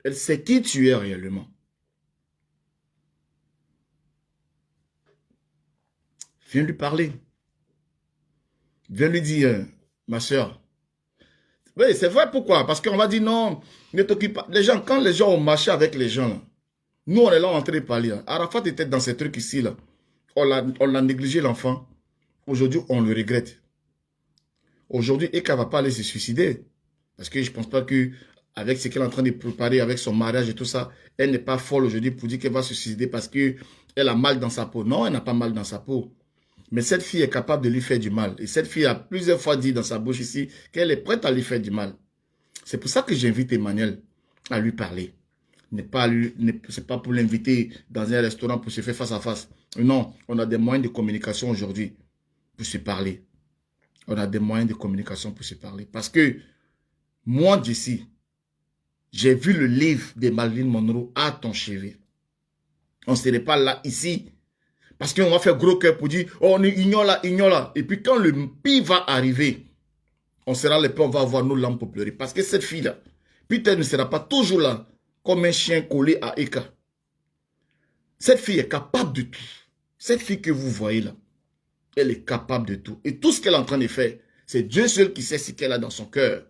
elle sait qui tu es réellement. Viens lui parler. Viens lui dire, ma soeur. Oui, c'est vrai, pourquoi? Parce qu'on va dire non, ne t'occupe pas. Les gens, quand les gens ont marché avec les gens, là, nous, on est là en train de parler. Là. Arafat était dans ces trucs ici, là. On l'a négligé, l'enfant. Aujourd'hui, on le regrette. Aujourd'hui, Eka ne va pas aller se suicider. Parce que je ne pense pas que avec ce qu'elle est en train de préparer, avec son mariage et tout ça, elle n'est pas folle aujourd'hui pour dire qu'elle va se suicider parce qu'elle a mal dans sa peau. Non, elle n'a pas mal dans sa peau. Mais cette fille est capable de lui faire du mal. Et cette fille a plusieurs fois dit dans sa bouche ici qu'elle est prête à lui faire du mal. C'est pour ça que j'invite Emmanuel à lui parler. C'est pas pour l'inviter dans un restaurant pour se faire face à face. Non, on a des moyens de communication aujourd'hui pour se parler. On a des moyens de communication pour se parler. Parce que moi, d'ici, j'ai vu le livre de Marilyn Monroe à ton chevet. On ne serait pas là, ici. Parce qu'on va faire gros cœur pour dire, oh, on ignore là, ignore là. Et puis quand le pire va arriver, on sera les peurs, on va avoir nos lampes pour pleurer. Parce que cette fille-là, peut-être ne sera pas toujours là, comme un chien collé à Eka. Cette fille est capable de tout. Cette fille que vous voyez là, elle est capable de tout. Et tout ce qu'elle est en train de faire, c'est Dieu seul qui sait ce qu'elle a dans son cœur.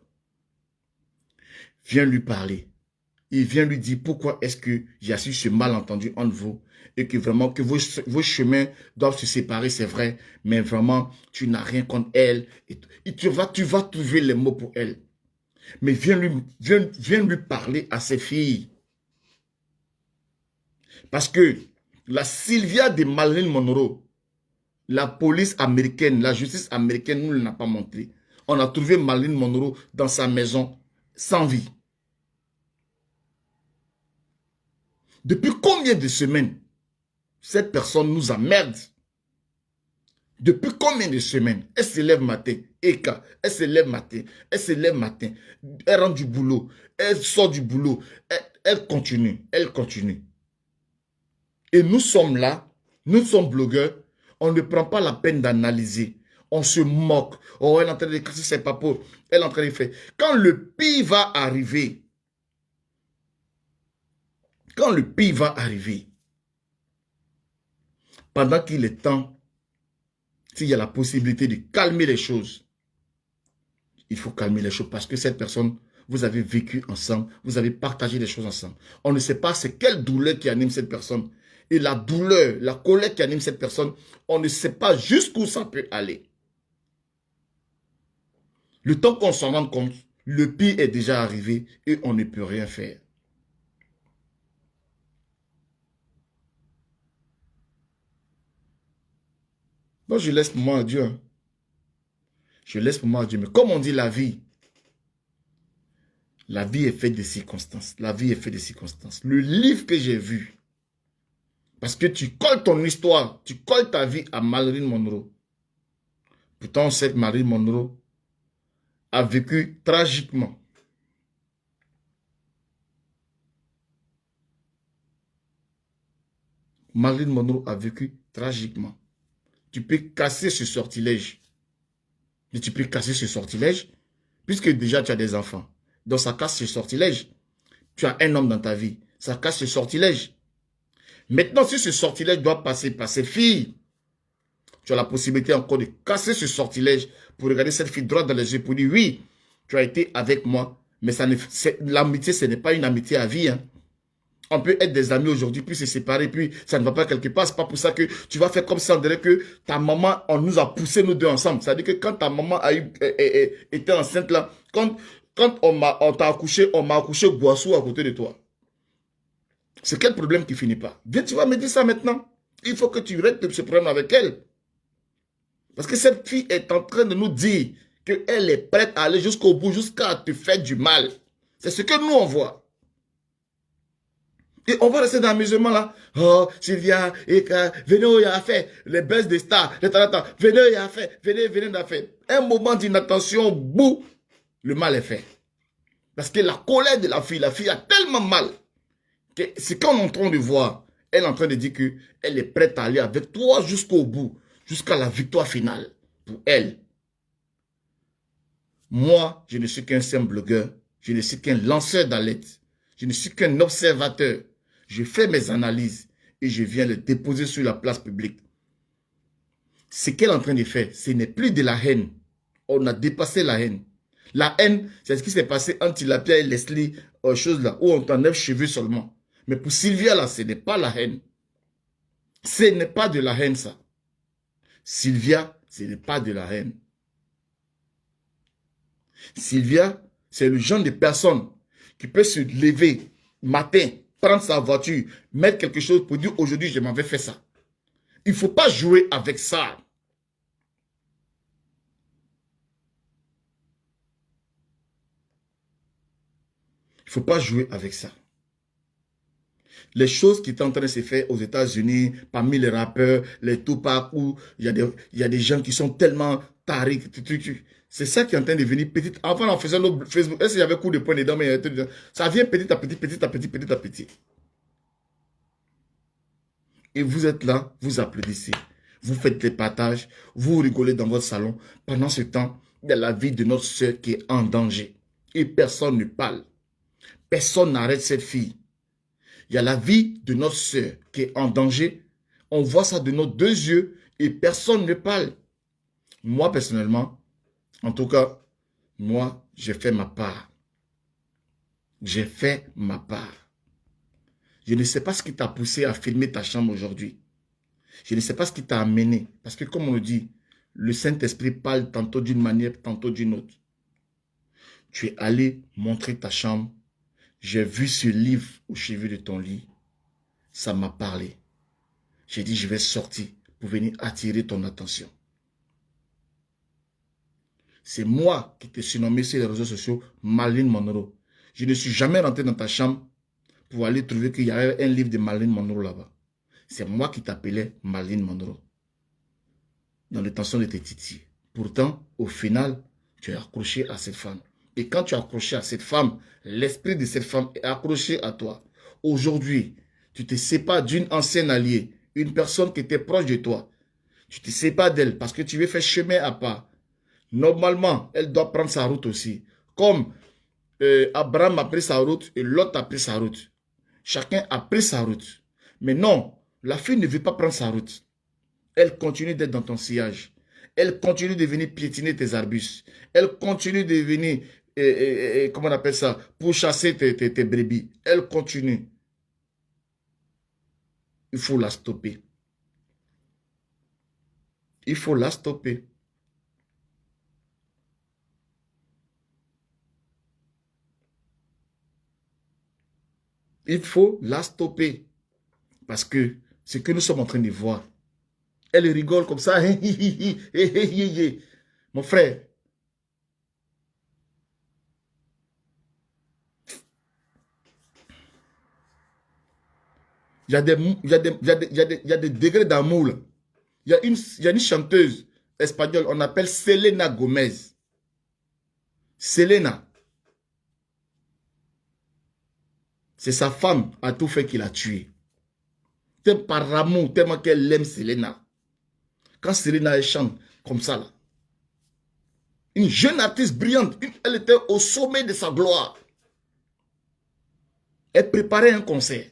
Viens lui parler. Il vient lui dire pourquoi est-ce que il y a eu ce malentendu entre vous et que vraiment que vos chemins doivent se séparer, c'est vrai, mais vraiment tu n'as rien contre elle et tu vas trouver les mots pour elle. Mais viens lui parler à ses filles. Parce que la Sylvia de Marilyn Monroe, la police américaine, la justice américaine nous ne l'a pas montré. On a trouvé Marilyn Monroe dans sa maison sans vie. Depuis combien de semaines cette personne nous emmerde? Depuis combien de semaines? Elle se lève matin, Eka, elle se lève matin, elle se lève matin, elle rentre du boulot, elle sort du boulot, elle continue, elle continue. Et nous sommes là, nous sommes blogueurs, on ne prend pas la peine d'analyser. On se moque. Oh, elle est en train de casser ses papos, elle est en train de faire. Quand le pire va arriver, pendant qu'il est temps s'il y a la possibilité de calmer les choses, il faut calmer les choses parce que cette personne, vous avez vécu ensemble, vous avez partagé des choses ensemble. On ne sait pas c'est quelle douleur qui anime cette personne. Et la douleur, la colère qui anime cette personne, on ne sait pas jusqu'où ça peut aller. Le temps qu'on s'en rende compte, le pire est déjà arrivé et on ne peut rien faire. Bon, je laisse pour moi à Dieu. Je laisse pour moi à Dieu. Mais comme on dit la vie est faite de circonstances. La vie est faite de circonstances. Le livre que j'ai vu, parce que tu colles ton histoire, tu colles ta vie à Marilyn Monroe. Pourtant, on sait que Marilyn Monroe a vécu tragiquement. Marilyn Monroe a vécu tragiquement. Tu peux casser ce sortilège. Mais tu peux casser ce sortilège puisque déjà tu as des enfants. Donc ça casse ce sortilège. Tu as un homme dans ta vie. Ça casse ce sortilège. Maintenant, si ce sortilège doit passer par cette fille, tu as la possibilité encore de casser ce sortilège pour regarder cette fille droit dans les yeux pour dire oui, tu as été avec moi, mais l'amitié, ce n'est pas une amitié à vie. Hein. On peut être des amis aujourd'hui, puis se séparer, puis ça ne va pas quelque part. C'est pas pour ça que tu vas faire comme ça, on dirait que ta maman, on nous a poussé nous deux ensemble. C'est-à-dire que quand ta maman était enceinte là, quand on t'a accouché, on m'a accouché Boissou à côté de toi. C'est quel problème qui finit pas? Viens, tu vas me dire ça maintenant. Il faut que tu règles ce problème avec elle. Parce que cette fille est en train de nous dire qu'elle est prête à aller jusqu'au bout, jusqu'à te faire du mal. C'est ce que nous on voit. Et on va rester dans l'amusement là. Oh, Sylvia, Eka, venez, il a fait les baisses des stars, les talents. Venez, il a fait, venez, il a fait. Un moment d'inattention, bout, le mal est fait. Parce que la colère de la fille a tellement mal. Que c'est qu'on est en train de voir. Elle est en train de dire qu'elle est prête à aller avec toi jusqu'au bout, jusqu'à la victoire finale pour elle. Moi, je ne suis qu'un simple blogueur. Je ne suis qu'un lanceur d'alerte. Je ne suis qu'un observateur. Je fais mes analyses et je viens les déposer sur la place publique. Ce qu'elle est en train de faire, ce n'est plus de la haine. On a dépassé la haine. La haine, c'est ce qui s'est passé entre Tilapia et Leslie, chose là, où on t'enlève cheveux seulement. Mais pour Sylvia, là, ce n'est pas la haine. Ce n'est pas de la haine, ça. Sylvia, ce n'est pas de la haine. Sylvia, c'est le genre de personne qui peut se lever matin, prendre sa voiture, mettre quelque chose pour dire aujourd'hui je m'avais fait ça. Il ne faut pas jouer avec ça. Il ne faut pas jouer avec ça. Les choses qui sont en train de se faire aux États-Unis, parmi les rappeurs, les Tupac, où il y a des gens qui sont tellement tariques. C'est ça qui est en train de venir petit. Avant, on faisait nos Facebook. Est-ce qu'il y avait coup de poing dedans, mais ça vient petit à petit, petit à petit, petit à petit. Et vous êtes là, vous applaudissez. Vous faites des partages, vous rigolez dans votre salon. Pendant ce temps, il y a la vie de notre soeur qui est en danger. Et personne ne parle. Personne n'arrête cette fille. Il y a la vie de notre soeur qui est en danger. On voit ça de nos deux yeux et personne ne parle. Moi, personnellement, en tout cas, moi, j'ai fait ma part. J'ai fait ma part. Je ne sais pas ce qui t'a poussé à filmer ta chambre aujourd'hui. Je ne sais pas ce qui t'a amené. Parce que comme on le dit, le Saint-Esprit parle tantôt d'une manière, tantôt d'une autre. Tu es allé montrer ta chambre. J'ai vu ce livre au chevet de ton lit. Ça m'a parlé. J'ai dit, je vais sortir pour venir attirer ton attention. C'est moi qui t'ai surnommé sur les réseaux sociaux Marilyn Monroe. Je ne suis jamais rentré dans ta chambre pour aller trouver qu'il y avait un livre de Marilyn Monroe là-bas. C'est moi qui t'appelais Marilyn Monroe. Dans l'intention de tes titis. Pourtant, au final, tu es accroché à cette femme. Et quand tu es accroché à cette femme, l'esprit de cette femme est accroché à toi. Aujourd'hui, tu te sépares d'une ancienne alliée, une personne qui était proche de toi. Tu te sépares d'elle parce que tu veux faire chemin à part. Normalement, elle doit prendre sa route aussi. Comme Abraham a pris sa route et l'autre a pris sa route. Chacun a pris sa route. Mais non, la fille ne veut pas prendre sa route. Elle continue d'être dans ton sillage. Elle continue de venir piétiner tes arbustes. Elle continue de venir, comment on appelle ça, pour chasser tes brebis. Elle continue. Il faut la stopper. Il faut la stopper. Il faut la stopper. Parce que ce que nous sommes en train de voir, elle rigole comme ça. Mon frère, il y a des degrés d'amour. Il y a une chanteuse espagnole, on appelle Selena Gomez. Selena. C'est sa femme a tout fait qu'il a tué. Par amour, tellement qu'elle aime Selena. Quand Selena elle chante comme ça, là, une jeune artiste brillante, elle était au sommet de sa gloire. Elle préparait un concert.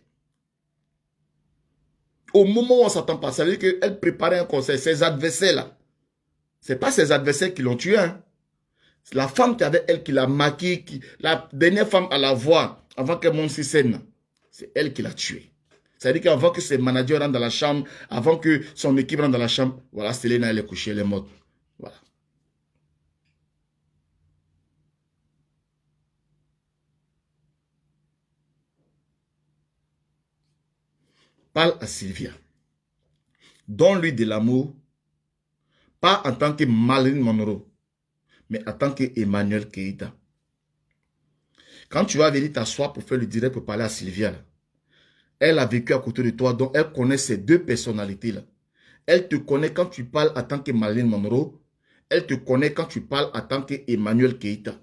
Au moment où on ne s'attend pas, ça veut dire qu'elle préparait un concert. Ses adversaires là, ce n'est pas ses adversaires qui l'ont tué. Hein. C'est la femme qui avait elle qui l'a maquillée, la dernière femme à la voir avant qu'elle monte sur scène. C'est elle qui l'a tué. Ça veut dire qu'avant que ses managers rentrent dans la chambre, avant que son équipe rentre dans la chambre, voilà, Selena elle est couchée, elle est morte. Voilà. Parle à Sylvia. Donne-lui de l'amour, pas en tant que Marilyn Monroe, mais en tant qu'Emmanuel Keïta. Quand tu vas venir t'asseoir pour faire le direct pour parler à Sylvia, là, elle a vécu à côté de toi, donc elle connaît ces deux personnalités-là. Elle te connaît quand tu parles en tant que Marilyn Monroe, elle te connaît quand tu parles en tant qu'Emmanuel Keïta.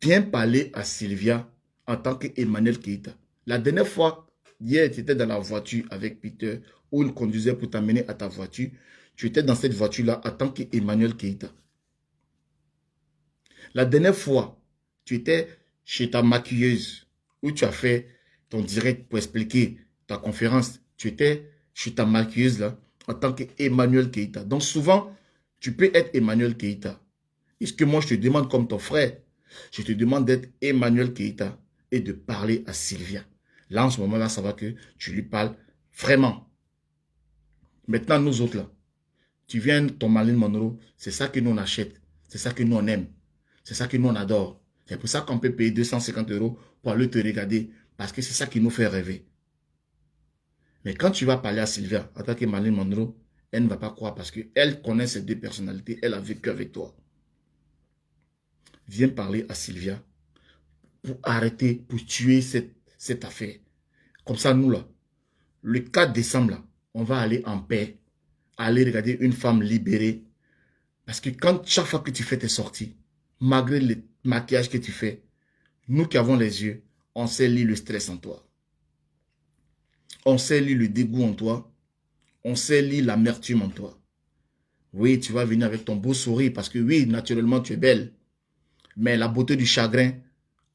Viens parler à Sylvia en tant qu'Emmanuel Keïta. La dernière fois, hier, tu étais dans la voiture avec Peter, où il conduisait pour t'amener à ta voiture. Tu étais dans cette voiture-là en tant qu'Emmanuel Keïta. La dernière fois, tu étais chez ta maquilleuse, où tu as fait ton direct pour expliquer ta conférence. Tu étais chez ta maquilleuse là, en tant qu'Emmanuel Keïta. Donc souvent, tu peux être Emmanuel Keïta. Est-ce que moi, je te demande comme ton frère, je te demande d'être Emmanuel Keïta et de parler à Sylvia. Là, en ce moment-là, ça va que tu lui parles vraiment. Maintenant, nous autres, là, tu viens ton Marilyn Monroe, c'est ça que nous, on achète. C'est ça que nous, on aime. C'est ça que nous, on adore. C'est pour ça qu'on peut payer 250 € pour aller te regarder. Parce que c'est ça qui nous fait rêver. Mais quand tu vas parler à Sylvia, en tant que Marilyn Monroe, elle ne va pas croire parce qu'elle connaît ces deux personnalités. Elle a vécu avec toi. Viens parler à Sylvia pour arrêter, pour tuer cette affaire. Comme ça, nous, là, le 4 décembre, là, on va aller en paix, aller regarder une femme libérée. Parce que chaque fois que tu fais tes sorties, malgré le maquillage que tu fais, nous qui avons les yeux, on sait lire le stress en toi. On sait lire le dégoût en toi. On sait lire l'amertume en toi. Oui, tu vas venir avec ton beau sourire parce que oui, naturellement, tu es belle. Mais la beauté du chagrin,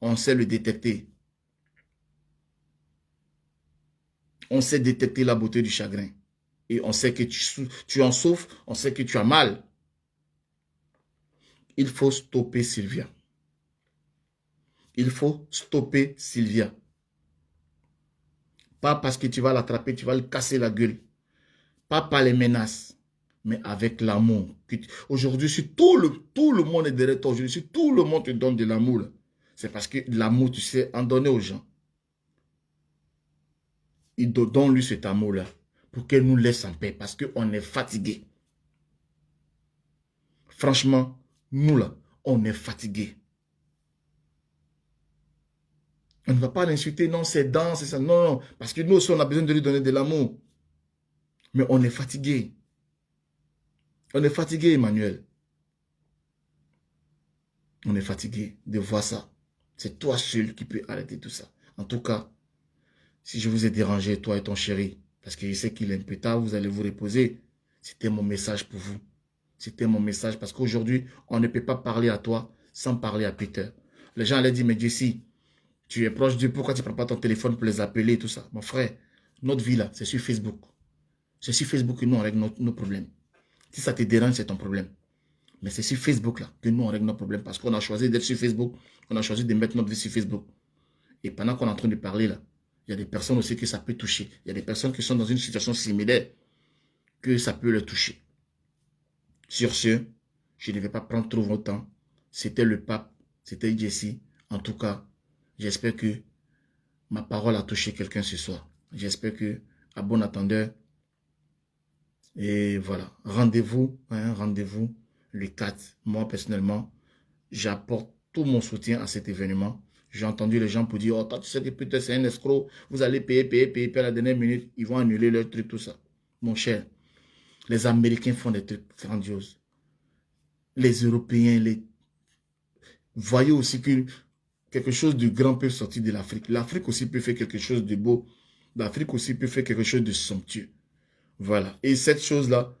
on sait le détecter. On sait détecter la beauté du chagrin. Et on sait que tu en souffres, on sait que tu as mal. Il faut stopper Sylvia. Il faut stopper Sylvia. Pas parce que tu vas l'attraper, tu vas lui casser la gueule. Pas par les menaces, mais avec l'amour. Aujourd'hui, si tout le monde est derrière toi, aujourd'hui, si tout le monde te donne de l'amour, c'est parce que l'amour, tu sais, en donner aux gens. Donne-lui cet amour-là pour qu'elle nous laisse en paix parce qu'on est fatigué. Franchement, nous là, on est fatigué. On ne va pas l'insulter, non, c'est dans, c'est ça. Non, non, parce que nous aussi, on a besoin de lui donner de l'amour. Mais on est fatigué. On est fatigué, Emmanuel. On est fatigué de voir ça. C'est toi seul qui peux arrêter tout ça. En tout cas, si je vous ai dérangé, toi et ton chéri, parce que je sais qu'il est un peu tard, vous allez vous reposer. C'était mon message pour vous. C'était mon message parce qu'aujourd'hui, on ne peut pas parler à toi sans parler à Peter. Les gens allaient dire, mais Jessie, tu es proche d'eux, pourquoi tu ne prends pas ton téléphone pour les appeler et tout ça? Mon frère, notre vie là, c'est sur Facebook. C'est sur Facebook que nous on règle nos problèmes. Si ça te dérange, c'est ton problème. Mais c'est sur Facebook là que nous, on règle nos problèmes. Parce qu'on a choisi d'être sur Facebook. On a choisi de mettre notre vie sur Facebook. Et pendant qu'on est en train de parler là, il y a des personnes aussi que ça peut toucher. Il y a des personnes qui sont dans une situation similaire que ça peut les toucher. Sur ce, je ne vais pas prendre trop votre temps. C'était le pape, c'était Jesse. En tout cas, j'espère que ma parole a touché quelqu'un ce soir. J'espère que, à bon attendeur, et voilà, rendez-vous, rendez-vous le 4. Moi, personnellement, j'apporte tout mon soutien à cet événement. J'ai entendu les gens pour dire, oh, toi, tu sais que peut-être c'est un escroc, vous allez payer à la dernière minute, ils vont annuler leur truc, tout ça. Mon cher, les Américains font des trucs grandioses. Les Européens, voyez aussi que quelque chose de grand peut sortir de l'Afrique. L'Afrique aussi peut faire quelque chose de beau. L'Afrique aussi peut faire quelque chose de somptueux. Voilà. Et cette chose-là,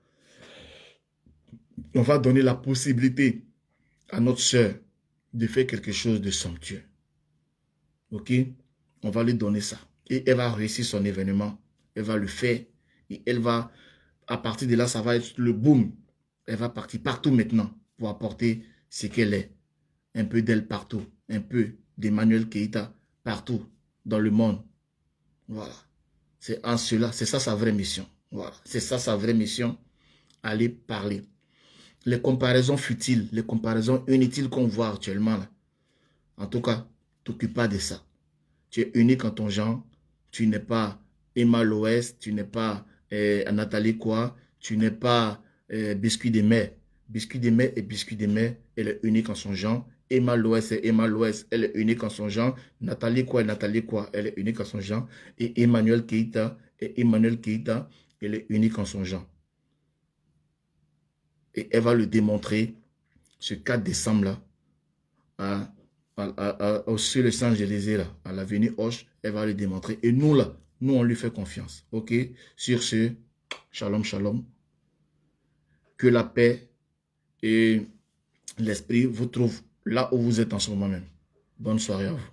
on va donner la possibilité à notre sœur de faire quelque chose de somptueux. Ok? On va lui donner ça. Et elle va réussir son événement. Elle va le faire. Et elle va, à partir de là, ça va être le boom. Elle va partir partout maintenant pour apporter ce qu'elle est. Un peu d'elle partout. Un peu d'Emmanuel Keïta partout dans le monde. Voilà. C'est en cela, c'est ça sa vraie mission. Voilà. C'est ça sa vraie mission. Aller parler. Les comparaisons futiles, les comparaisons inutiles qu'on voit actuellement là. En tout cas, t'occupe pas de ça. Tu es unique en ton genre. Tu n'es pas Emma Loès, tu n'es pas Nathalie Quoi, tu n'es pas Biscuit des mers. Biscuit des mers et Biscuit des mers, elle est unique en son genre. Emma Loès et Emma Loès, elle est unique en son genre. Nathalie Quoi et Nathalie Quoi, elle est unique en son genre. Et Emmanuel Keïta et Emmanuel Keïta, elle est unique en son genre. Et elle va le démontrer ce 4 décembre là, sur le Champs-Élysées, là, à l'avenue Hoche, elle va le démontrer. Et nous, là, nous, on lui fait confiance. OK? Sur ce, shalom, shalom. Que la paix et l'esprit vous trouvent là où vous êtes en ce moment même. Bonne soirée à vous.